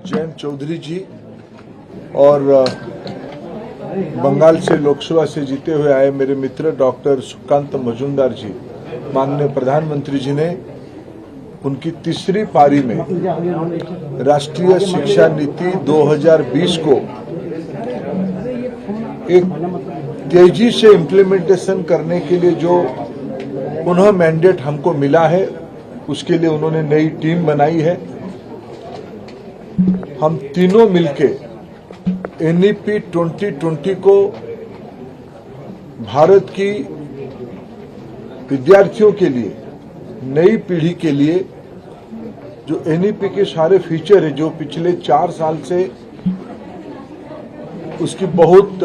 जयंत चौधरी जी और बंगाल से लोकसभा से जीते हुए आए मेरे मित्र डॉक्टर सुकांत मजूमदार जी, माननीय प्रधानमंत्री जी ने उनकी तीसरी पारी में राष्ट्रीय शिक्षा नीति 2020 को एक तेजी से इम्प्लीमेंटेशन करने के लिए जो पुनः मैंडेट हमको मिला है, उसके लिए उन्होंने नई टीम बनाई है। हम तीनों मिलके एनईपी 2020 को भारत की विद्यार्थियों के लिए, नई पीढ़ी के लिए जो एनईपी के सारे फीचर है, जो पिछले 4 साल से उसकी बहुत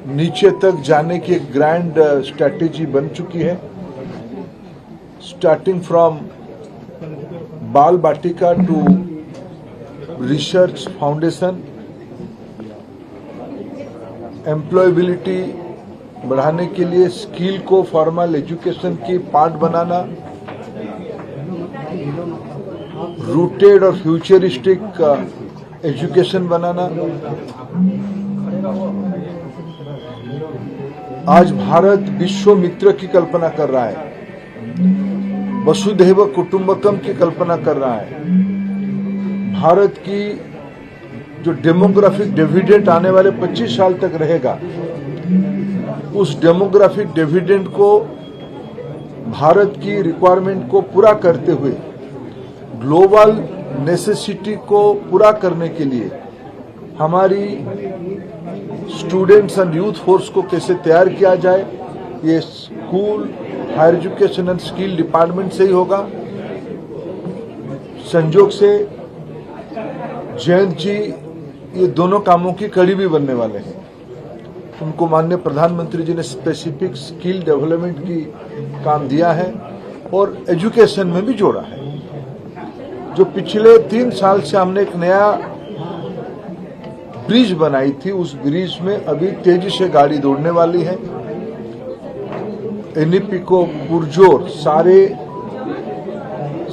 नीचे तक जाने की एक ग्रैंड स्ट्रैटेजी बन चुकी है। स्टार्टिंग फ्रॉम बाल बाटिका टू रिसर्च फाउंडेशन, एम्प्लॉयबिलिटी बढ़ाने के लिए स्किल को फॉर्मल एजुकेशन की पार्ट बनाना, रूटेड और फ्यूचरिस्टिक एजुकेशन बनाना। आज भारत विश्व मित्र की कल्पना कर रहा है, वसुधैव कुटुंबकम की कल्पना कर रहा है। भारत की जो डेमोग्राफिक डिविडेंड आने वाले 25 साल तक रहेगा, उस डेमोग्राफिक डिविडेंड को, भारत की रिक्वायरमेंट को पूरा करते हुए ग्लोबल नेसेसिटी को पूरा करने के लिए हमारी स्टूडेंट्स एंड यूथ फोर्स को कैसे तैयार किया जाए, ये school, higher education and skill department से ही होगा। संजोग से जयंत जी ये दोनों कामों की कड़ी भी बनने वाले हैं। उनको माननीय प्रधानमंत्री जी ने स्पेसिफिक स्किल डेवलपमेंट की काम दिया है और एजुकेशन में भी जोड़ा है। जो पिछले 3 साल से हमने एक नया ब्रिज बनाई थी, उस ब्रिज में अभी तेजी से गाड़ी दौड़ने वाली है। एनईपी को पुरजोर सारे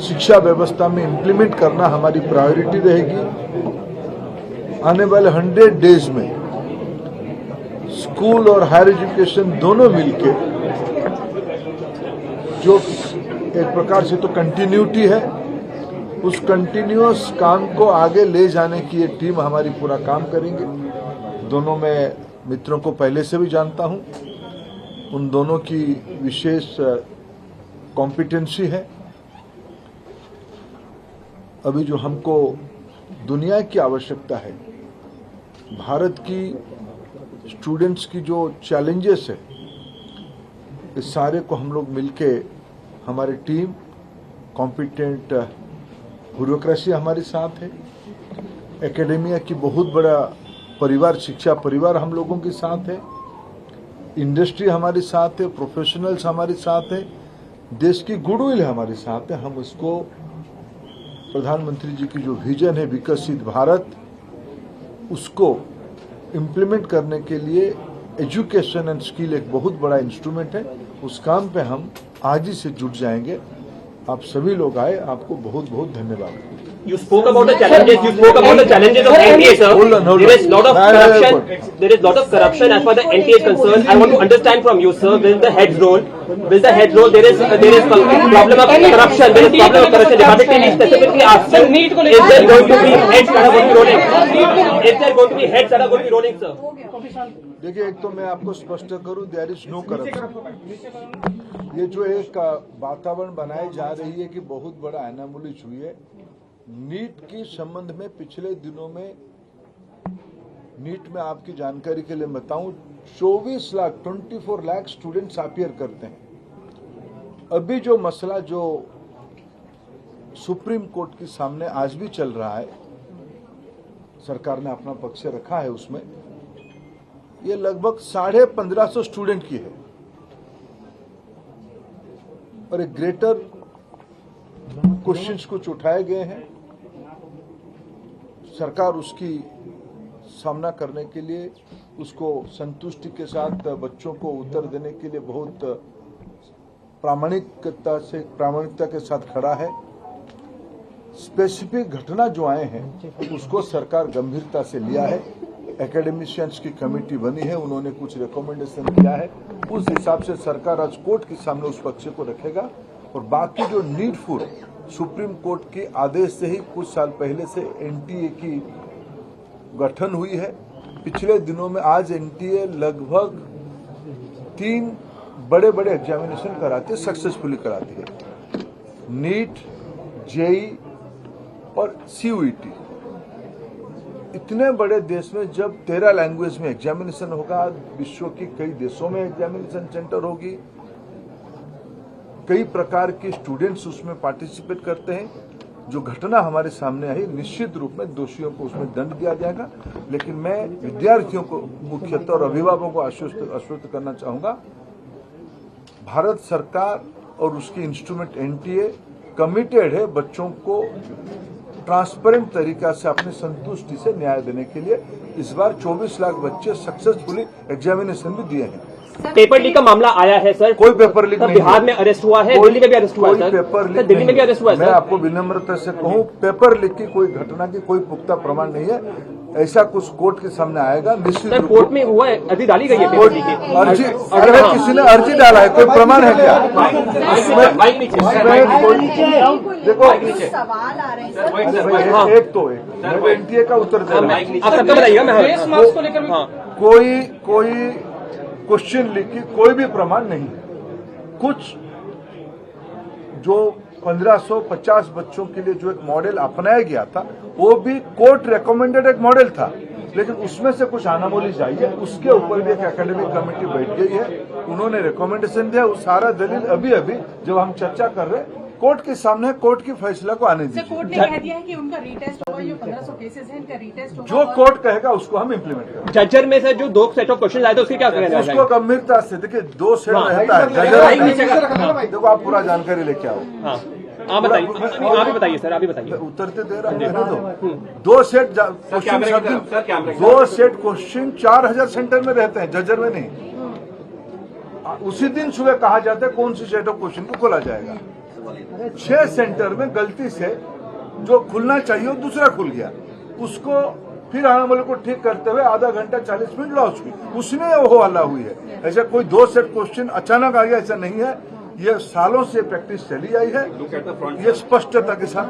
शिक्षा व्यवस्था में इंप्लीमेंट करना हमारी प्रायोरिटी रहेगी। आने वाले 100 डेज में स्कूल और हायर एजुकेशन दोनों मिलके, जो एक प्रकार से तो कंटिन्यूटी है, उस कंटिन्यूअस काम को आगे ले जाने की ये टीम हमारी पूरा काम करेंगे। दोनों मैं मित्रों को पहले से भी जानता हूं, उन दोनों की विशेष कॉम्पिटेंसी है। अभी जो हमको दुनिया की आवश्यकता है, भारत की स्टूडेंट्स की जो चैलेंजेस है, इस सारे को हम लोग मिलके, हमारी टीम, कॉम्पिटेंट ब्यूरोक्रेसी हमारे साथ है, एकेडेमिया की बहुत बड़ा परिवार, शिक्षा परिवार हम लोगों के साथ है, इंडस्ट्री हमारे साथ है, प्रोफेशनल्स हमारे साथ है, देश की गुडविल हमारे साथ है। हम इसको, प्रधानमंत्री जी की जो विजन है विकसित भारत, उसको इम्प्लीमेंट करने के लिए एजुकेशन एंड स्किल एक बहुत बड़ा इंस्ट्रूमेंट है। उस काम पे हम आज ही से जुट जाएंगे। आप सभी लोग आए, आपको बहुत बहुत धन्यवाद। You spoke about the challenges. You spoke about the challenges of NTA, sir. There is lot of corruption. There is lot of corruption as far as the NTA is concerned. I want to understand from you, sir. Will the head's role? Will the head's role? There is problem of corruption. There is problem of corruption. Department can specifically ask, is there going to be heads that are going to be rolling? Is there going to be heads that are going to be rolling, sir? देखिए, एक तो मैं आपको स्पष्ट करूं, there is no corruption. ये जो एक वातावरण बनाई जा रही है कि बहुत बड़ा एनामुलिज हुई है, नीट के संबंध में पिछले दिनों में, नीट में आपकी जानकारी के लिए बताऊं, 24 लाख स्टूडेंट्स अपीयर करते हैं। अभी जो मसला जो सुप्रीम कोर्ट के सामने आज भी चल रहा है, सरकार ने अपना पक्ष रखा है उसमें, ये लगभग 1550 स्टूडेंट की है और एक ग्रेटर क्वेश्चंस कुछ उठाए गए हैं। सरकार उसकी सामना करने के लिए, उसको संतुष्टि के साथ बच्चों को उत्तर देने के लिए बहुत प्रामाणिकता के साथ खड़ा है। स्पेसिफिक घटना जो आए हैं उसको सरकार गंभीरता से लिया है। एकेडमिशियंस की कमेटी बनी है, उन्होंने कुछ रिकमेंडेशन किया है, उस हिसाब से सरकार आज कोर्ट के सामने उस पक्ष को रखेगा। और बाकी जो नीडफुल सुप्रीम कोर्ट के आदेश से ही कुछ साल पहले से एनटीए की गठन हुई है। पिछले दिनों में आज एनटीए लगभग 3 बड़े बड़े एग्जामिनेशन कराती है, सक्सेसफुली कराती है, नीट, जेई और सीयूईटी। इतने बड़े देश में जब 13 लैंग्वेज में एग्जामिनेशन होगा, विश्व के कई देशों में एग्जामिनेशन सेंटर होगी, कई प्रकार के स्टूडेंट्स उसमें पार्टिसिपेट करते हैं। जो घटना हमारे सामने आई, निश्चित रूप में दोषियों को उसमें दंड दिया जाएगा। लेकिन मैं विद्यार्थियों को मुख्यतः और अभिभावकों को आश्वस्त करना चाहूंगा, भारत सरकार और उसकी इंस्ट्रूमेंट एनटीए कमिटेड है बच्चों को ट्रांसपेरेंट तरीका से अपनी संतुष्टि से न्याय देने के लिए। इस बार 24 लाख बच्चे सक्सेसफुली एग्जामिनेशन भी दिए हैं। पेपर लीक का मामला आया है सर, कोई पेपर लीक नहीं, बिहार में अरेस्ट हुआ है, दिल्ली में भी अरेस्ट हुआ है सर, पेपर लीक दिल्ली में भी अरेस्ट हुआ है। मैं आपको विनम्रता से कहूं, पेपर लीक की कोई घटना की कोई पुख्ता प्रमाण नहीं है। ऐसा कुछ कोर्ट के सामने आएगा निश्चित रूप। कोर्ट में हुआ है, अर्जी डाली गई है पेपर लीक की। अर्जी, अरे किसी ने अर्जी डाला है, कोई प्रमाण है क्या? देखो सवाल आ रहे हैं एक तो एनटीए का उत्तर दे रहा हूं। आप सबका बताइएगा। कोई क्वेश्चन लीक की कोई भी प्रमाण नहीं है। कुछ जो 1550 बच्चों के लिए जो एक मॉडल अपनाया गया था, वो भी कोर्ट रिकमेंडेड एक मॉडल था, लेकिन उसमें से कुछ अनामोलीज आई है। उसके ऊपर भी एक एकेडमिक कमेटी बैठ गई है, उन्होंने रिकमेंडेशन दिया। वो सारा दलील अभी जब हम चर्चा कर रहे हैं कोर्ट के सामने, कोर्ट की फैसला को आने दीजिए। कोर्ट ने कह दिया है कि उनका रीटेस्ट होगा, जो 1500 केसेस हैं इनका रीटेस्ट होगा। जो कोर्ट कहेगा उसको हम इम्प्लीमेंट करेंगे। जजर में से जो 2 सेट ऑफ क्वेश्चन आए थे उसके क्या कहना उसको गंभीरता से देखिए, 2 सेट रहता है जजर। देखो आप पूरा जानकारी लेके आओ। आप बताइए, आप ही बताइए सर, आप ही बताइए। उत्तर दे रहा हूं। 2 set question, 2 set question 4000 centre में रहते हैं, जजर में नहीं। उसी दिन सुबह कहा जाता है कौन सी सेट ऑफ क्वेश्चन को खोला जाएगा। 6 सेंटर में गलती से जो खुलना चाहिए वो दूसरा खुल गया, उसको फिर अनामोली को ठीक करते हुए आधा घंटा 40 मिनट लॉस हुई, उसमें वो हल्ला हुई है। ऐसा कोई 2 सेट क्वेश्चन अचानक आ गया, ऐसा नहीं है। ये सालों से प्रैक्टिस चली आई है, ये स्पष्टता के साथ।